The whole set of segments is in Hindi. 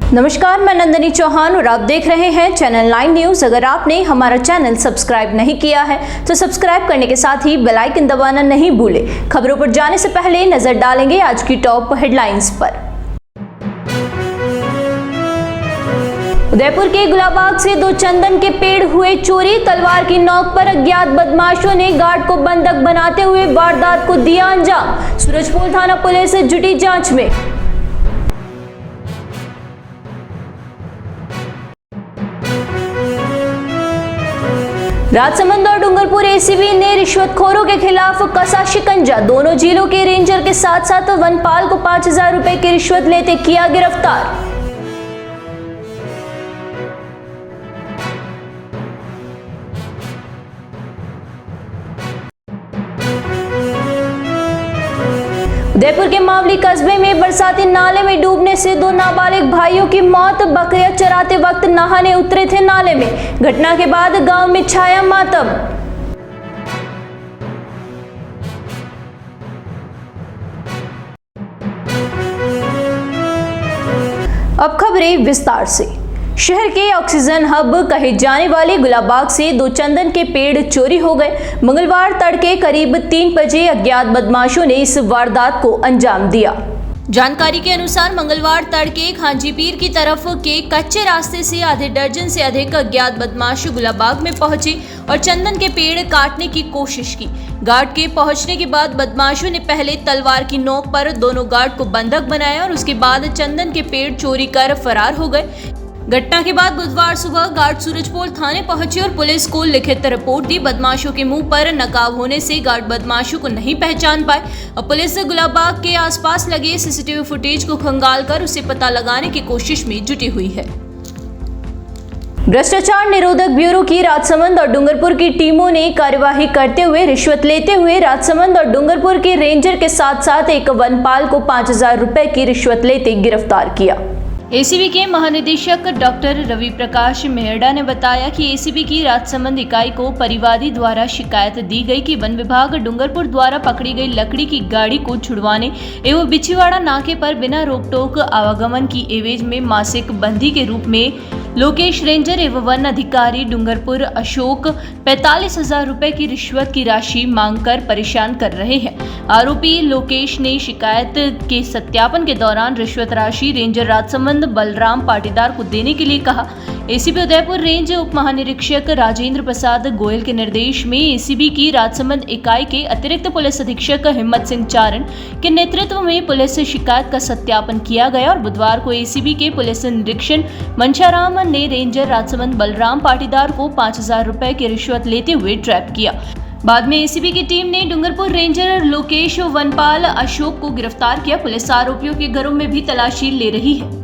नमस्कार, मैं नंदिनी चौहान और आप देख रहे हैं चैनल 9 न्यूज। अगर आपने हमारा चैनल सब्सक्राइब नहीं किया है तो सब्सक्राइब करने के साथ ही बेल आइकन दबाना नहीं भूलें। खबरों पर जाने से पहले नजर डालेंगे आज की टॉप हेडलाइंस पर। उदयपुर के गुलाबाग से 2 चंदन के पेड़ हुए चोरी। तलवार की नोक पर अज्ञात बदमाशों ने गार्ड को बंधक बनाते हुए वारदात को दिया अंजाम। सूरजपोल थाना पुलिस जुटी जांच में। राजसमंद और डूंगरपुर एसीबी ने रिश्वतखोरों के खिलाफ कसा शिकंजा। दोनों जिलों के रेंजर के साथ साथ वनपाल को 5,000 रुपए की रिश्वत लेते किया गिरफ्तार। उदयपुर के मावली कस्बे में बरसाती नाले में डूबने से 2 नाबालिग भाइयों की मौत। बकरियां चराते वक्त नहाने उतरे थे नाले में। घटना के बाद गांव में छाया मातम। अब खबरें विस्तार से। शहर के ऑक्सीजन हब कहे जाने वाले गुलाबाग से 2 चंदन के पेड़ चोरी हो गए। मंगलवार तड़के करीब 3 बजे अज्ञात बदमाशों ने इस वारदात को अंजाम दिया। जानकारी के अनुसार मंगलवार तड़के खांजीपीर की तरफ के कच्चे रास्ते से आधे दर्जन से अधिक अज्ञात बदमाश गुलाबाग में पहुंचे और चंदन के पेड़ काटने की कोशिश की। गार्ड के पहुंचने के बाद बदमाशों ने पहले तलवार की नोक पर दोनों गार्ड को बंधक बनाया और उसके बाद चंदन के पेड़ चोरी कर फरार हो गए। घटना के बाद बुधवार सुबह गार्ड सूरजपोल थाने पहुंचे और पुलिस को लिखित रिपोर्ट दी। बदमाशों के मुंह पर नकाब होने से गार्ड बदमाशों को नहीं पहचान पाए और पुलिस गुलाबाग के आसपास लगे सीसीटीवी फुटेज को खंगालकर उसे पता लगाने की कोशिश में जुटी हुई है। भ्रष्टाचार निरोधक ब्यूरो की राजसमंद और डूंगरपुर की टीमों ने कार्यवाही करते हुए रिश्वत लेते हुए राजसमंद और डूंगरपुर के रेंजर के साथ साथ एक वनपाल को 5,000 रुपए की रिश्वत लेते गिरफ्तार किया। एसीबी के महानिदेशक डॉक्टर रवि प्रकाश मेहरडा ने बताया कि एसीबी की राजसमंद इकाई को परिवादी द्वारा शिकायत दी गई कि वन विभाग डूंगरपुर द्वारा पकड़ी गई लकड़ी की गाड़ी को छुड़वाने एवं बिछीवाड़ा नाके पर बिना रोकटोक आवागमन की एवज में मासिक बंदी के रूप में लोकेश रेंजर एवं वन अधिकारी डूंगरपुर अशोक 45,000 रुपए की रिश्वत की राशि मांगकर परेशान कर रहे हैं। आरोपी लोकेश ने शिकायत के सत्यापन के दौरान रिश्वत राशि रेंजर राजसमंद बलराम पाटीदार को देने के लिए कहा। एसीबी उदयपुर रेंज उप महानिरीक्षक राजेंद्र प्रसाद गोयल के निर्देश में एसीबी की राजसमंद इकाई के अतिरिक्त पुलिस अधीक्षक हिम्मत सिंह चारण के नेतृत्व में पुलिस शिकायत का सत्यापन किया गया और बुधवार को एसीबी के पुलिस निरीक्षण मंशाराम ने रेंजर राजसमंद बलराम पाटीदार को 5,000 रुपए की रिश्वत लेते हुए ट्रैप किया। बाद में एसीबी की टीम ने डूंगरपुर रेंजर लोकेश वनपाल अशोक को गिरफ्तार किया। पुलिस आरोपियों के घरों में भी तलाशी ले रही है।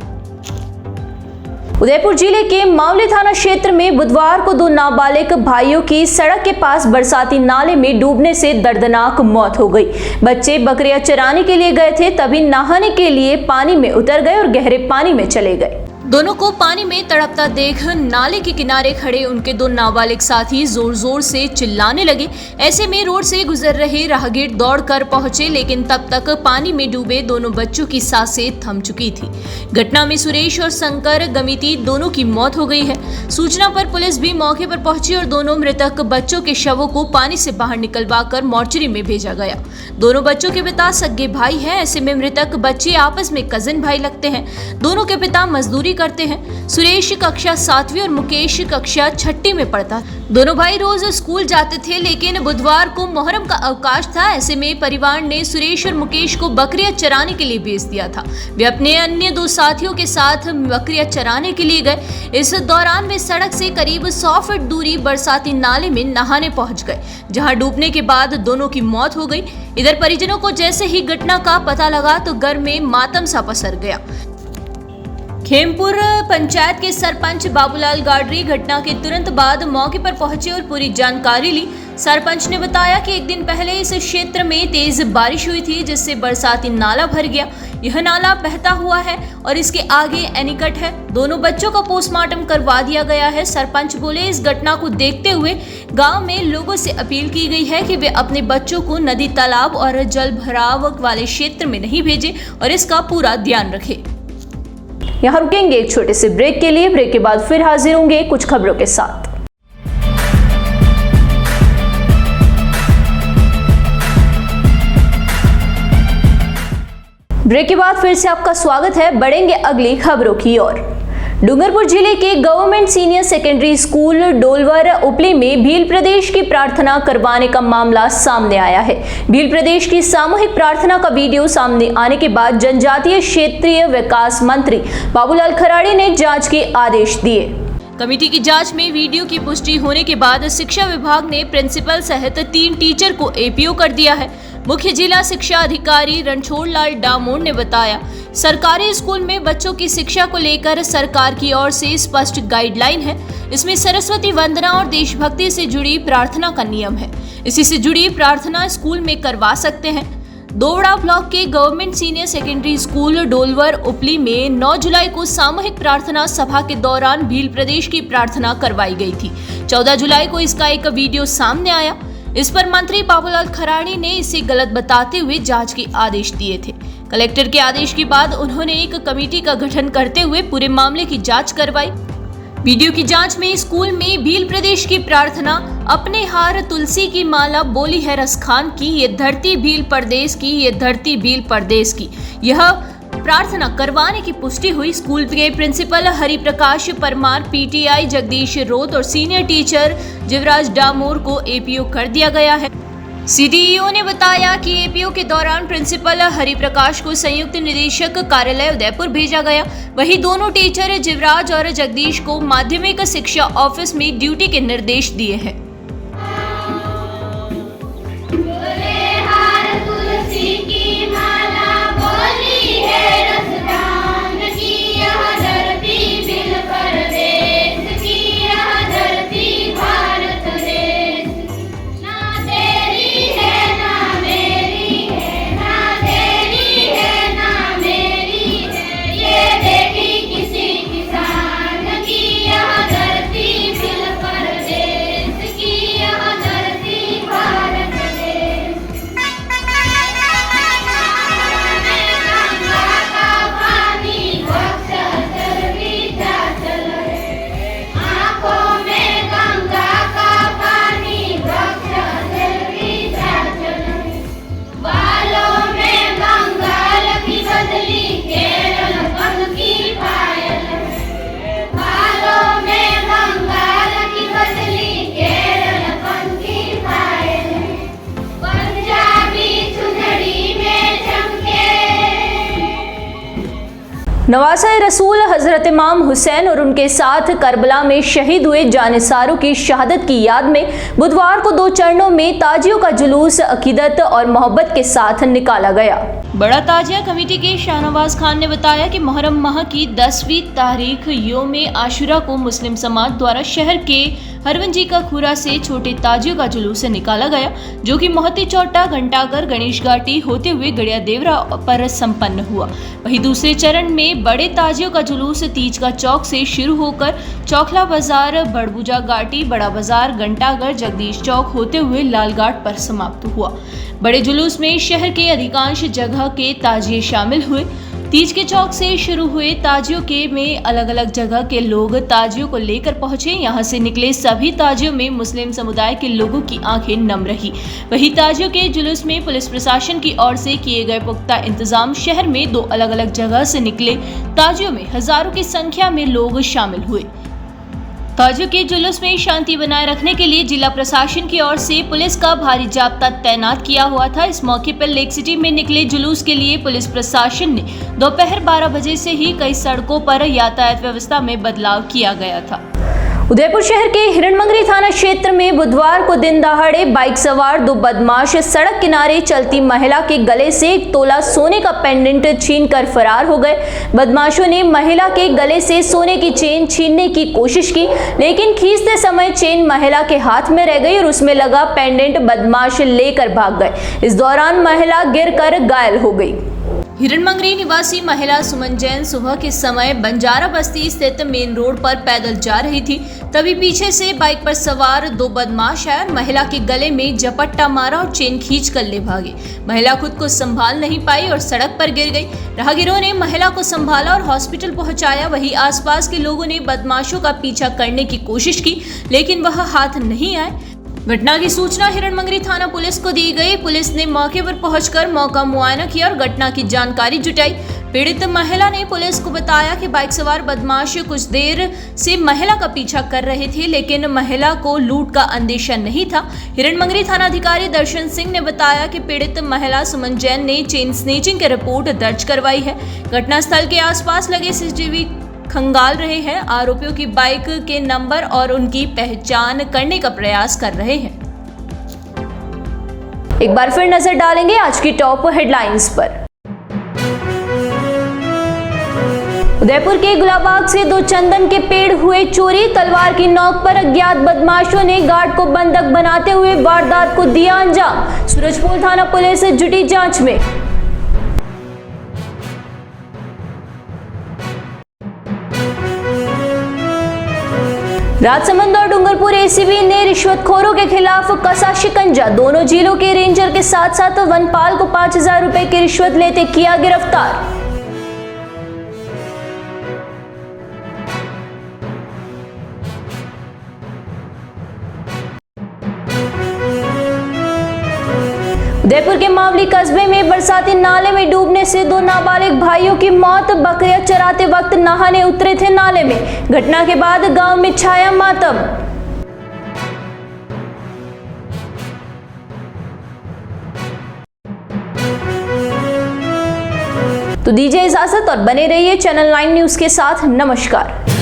उदयपुर जिले के मावली थाना क्षेत्र में बुधवार को 2 नाबालिग भाइयों की सड़क के पास बरसाती नाले में डूबने से दर्दनाक मौत हो गई। बच्चे बकरियां चराने के लिए गए थे, तभी नहाने के लिए पानी में उतर गए और गहरे पानी में चले गए। दोनों को पानी में तड़पता देख नाले के किनारे खड़े उनके 2 नाबालिग साथी जोर जोर से चिल्लाने लगे। ऐसे में रोड से गुजर रहे राहगीर दौड़कर पहुंचे, लेकिन तब तक पानी में डूबे दोनों बच्चों की सांसें थम चुकी थी। घटना में सुरेश और शंकर गमिती दोनों की मौत हो गई है। सूचना पर पुलिस भी मौके पर पहुंची और दोनों मृतक बच्चों के शवों को पानी से बाहर निकलवाकर मोर्चरी में भेजा गया। दोनों बच्चों के पिता सगे भाई हैं। ऐसे में मृतक बच्चे आपस में कजिन भाई लगते हैं। दोनों के पिता मजदूरी करते हैं। सुरेश कक्षा 7वीं और मुकेश कक्षा 6ठी में पढ़ता। दोनों भाई रोज स्कूल जाते थे, लेकिन बुधवार को मोहर्रम का अवकाश था। ऐसे में परिवार ने सुरेश और मुकेश को बकरियां चराने के लिए भेज दिया था। वे अपने अन्य 2 साथियों के साथ बकरियां चराने के लिए गए। इस दौरान वे सड़क से करीब 100 फीट दूरी बरसाती नाले में नहाने पहुंच गए, जहां डूबने के बाद दोनों की मौत हो गई। इधर परिजनों को जैसे ही घटना का पता लगा तो घर में मातम सा पसर गया। खेमपुर पंचायत के सरपंच बाबूलाल गाडरी घटना के तुरंत बाद मौके पर पहुंचे और पूरी जानकारी ली। सरपंच ने बताया कि एक दिन पहले इस क्षेत्र में तेज बारिश हुई थी, जिससे बरसाती नाला भर गया। यह नाला बहता हुआ है और इसके आगे एनीकट है। दोनों बच्चों का पोस्टमार्टम करवा दिया गया है। सरपंच बोले, इस घटना को देखते हुए गांव में लोगों से अपील की गई है कि वे अपने बच्चों को नदी, तालाब और जल भराव वाले क्षेत्र में नहीं भेजें और इसका पूरा ध्यान रखें। यहाँ रुकेंगे एक छोटे से ब्रेक के लिए। ब्रेक के बाद फिर हाजिर होंगे कुछ खबरों के साथ। ब्रेक के बाद फिर से आपका स्वागत है। बढ़ेंगे अगली खबरों की ओर। डूंगरपुर जिले के गवर्नमेंट सीनियर सेकेंडरी स्कूल डोलवर उपली में भील प्रदेश की प्रार्थना करवाने का मामला सामने आया है। भील प्रदेश की सामूहिक प्रार्थना का वीडियो सामने आने के बाद जनजातीय क्षेत्रीय विकास मंत्री बाबूलाल खराड़ी ने जांच के आदेश दिए। कमेटी की जांच में वीडियो की पुष्टि होने के बाद शिक्षा विभाग ने प्रिंसिपल सहित 3 टीचर को एपीओ कर दिया है। मुख्य जिला शिक्षा अधिकारी रणछोड़लाल डामोर ने बताया, सरकारी स्कूल में बच्चों की शिक्षा को लेकर सरकार की ओर से स्पष्ट गाइडलाइन है। इसमें सरस्वती वंदना और देशभक्ति से जुड़ी प्रार्थना का नियम है। इसी से जुड़ी प्रार्थना स्कूल में करवा सकते हैं। दोवड़ा ब्लॉक के गवर्नमेंट सीनियर सेकेंडरी स्कूल डोलवर उपली में 9 जुलाई को सामूहिक प्रार्थना सभा के दौरान भील प्रदेश की प्रार्थना करवाई गई थी। 14 जुलाई को इसका एक वीडियो सामने आया। इस पर मंत्री बाबूलाल खराड़ी ने इसे गलत बताते हुए जांच के आदेश दिए थे। कलेक्टर के आदेश के बाद उन्होंने एक कमेटी का गठन करते हुए पूरे मामले की जांच करवाई। वीडियो की जांच में स्कूल में भील प्रदेश की प्रार्थना अपने हार तुलसी की माला बोली है रसखान की, ये धरती भील प्रदेश की, ये धरती भील प्रदेश की, यह प्रार्थना करवाने की पुष्टि हुई। स्कूल के प्रिंसिपल हरिप्रकाश परमार, पीटीआई जगदीश रोत और सीनियर टीचर जीवराज डामोर को एपीओ कर दिया गया है। सीडीईओ ने बताया कि एपीओ के दौरान प्रिंसिपल हरिप्रकाश को संयुक्त निदेशक कार्यालय उदयपुर भेजा गया। वहीं दोनों टीचर जीवराज और जगदीश को माध्यमिक शिक्षा ऑफिस में ड्यूटी के निर्देश दिए हैं। नवासा रसूल हजरत इमाम हुसैन और उनके साथ करबला में शहीद हुए जानिसारों की शहादत की याद में बुधवार को 2 चरणों में ताजियों का जुलूस अकीदत और मोहब्बत के साथ निकाला गया। बड़ा ताजिया कमेटी के शाहनवाज खान ने बताया कि मुहर्रम माह की 10वीं तारीख योम आशुरा को मुस्लिम समाज द्वारा शहर के हरवंजी का खुरा से छोटे ताजियों का जुलूस निकाला गया, जो कि मोहती चौटा, घंटाघर, गणेश घाटी होते हुए गड़िया देवरा पर संपन्न हुआ। वहीं दूसरे चरण में बड़े ताजियों का जुलूस तीज का चौक से शुरू होकर चौखला बाजार, बड़बुजा घाटी, बड़ा बाजार, घंटाघर, जगदीश चौक होते हुए लालघाट पर समाप्त हुआ। बड़े जुलूस में शहर के अधिकांश जगह के ताजिए शामिल हुए। तीज के चौक से शुरू हुए ताजियों के में अलग अलग जगह के लोग ताजियों को लेकर पहुंचे। यहां से निकले सभी ताजियों में मुस्लिम समुदाय के लोगों की आंखें नम रही। वहीं ताजियों के जुलूस में पुलिस प्रशासन की ओर से किए गए पुख्ता इंतजाम। शहर में 2 अलग अलग जगह से निकले ताजियों में हजारों की संख्या में लोग शामिल हुए। ताजियों के जुलूस में शांति बनाए रखने के लिए जिला प्रशासन की ओर से पुलिस का भारी जाब्ता तैनात किया हुआ था। इस मौके पर लेक सिटी में निकले जुलूस के लिए पुलिस प्रशासन ने दोपहर 12 बजे से ही कई सड़कों पर यातायात व्यवस्था में बदलाव किया गया था। उदयपुर शहर के हिरणमंगरी थाना क्षेत्र में बुधवार को दिन दहाड़े बाइक सवार 2 बदमाश सड़क किनारे चलती महिला के गले से 1 तोला सोने का पेंडेंट छीनकर फरार हो गए। बदमाशों ने महिला के गले से सोने की चेन छीनने की कोशिश की, लेकिन खींचते समय चेन महिला के हाथ में रह गई और उसमें लगा पेंडेंट बदमाश लेकर भाग गए। इस दौरान महिला गिरकर घायल हो गई। हिरणमंगरी निवासी महिला सुमन जैन सुबह के समय बंजारा बस्ती स्थित मेन रोड पर पैदल जा रही थी। तभी पीछे से बाइक पर सवार दो बदमाश आए और महिला के गले में झपट्टा मारा और चेन खींच कर ले भागे। महिला खुद को संभाल नहीं पाई और सड़क पर गिर गई। राहगीरों ने महिला को संभाला और हॉस्पिटल पहुंचाया। वहीं आसपास के लोगों ने बदमाशों का पीछा करने की कोशिश की, लेकिन वह हाथ नहीं आए। घटना की सूचना हिरणमंगरी थाना पुलिस को दी गई। पुलिस ने मौके पर पहुंचकर मौका मुआयना किया और घटना की जानकारी जुटाई। पीड़ित महिला ने पुलिस को बताया कि बाइक सवार बदमाश कुछ देर से महिला का पीछा कर रहे थे, लेकिन महिला को लूट का अंदेशा नहीं था। हिरणमंगरी थानाधिकारी दर्शन सिंह ने बताया कि पीड़ित महिला सुमन जैन ने चेन स्नेचिंग की रिपोर्ट दर्ज करवाई है। घटनास्थल के आसपास लगे सीसीटीवी खंगाल रहे हैं। आरोपियों की बाइक के नंबर और उनकी पहचान करने का प्रयास कर रहे हैं। एक बार फिर नजर डालेंगे आज की टॉप हेडलाइंस पर। उदयपुर के गुलाबाग से 2 चंदन के पेड़ हुए चोरी। तलवार की नोक पर अज्ञात बदमाशों ने गार्ड को बंधक बनाते हुए वारदात को दिया अंजाम। सूरजपोल थाना पुलिस जुटी जांच में। राजसमंद और डूंगरपुर एसीबी ने रिश्वतखोरों के खिलाफ कसा शिकंजा। दोनों जिलों के रेंजर के साथ साथ वनपाल को 5000 रुपए की रिश्वत लेते किया गिरफ्तार। उदयपुर के मावली कस्बे में बरसाती नाले में डूबने से 2 नाबालिग भाइयों की मौत। बकरियां चराते वक्त नहाने उतरे थे नाले में। घटना के बाद गांव में छाया मातम। तो दीजिए इजाजत और बने रहिए चैनल 9 न्यूज के साथ। नमस्कार।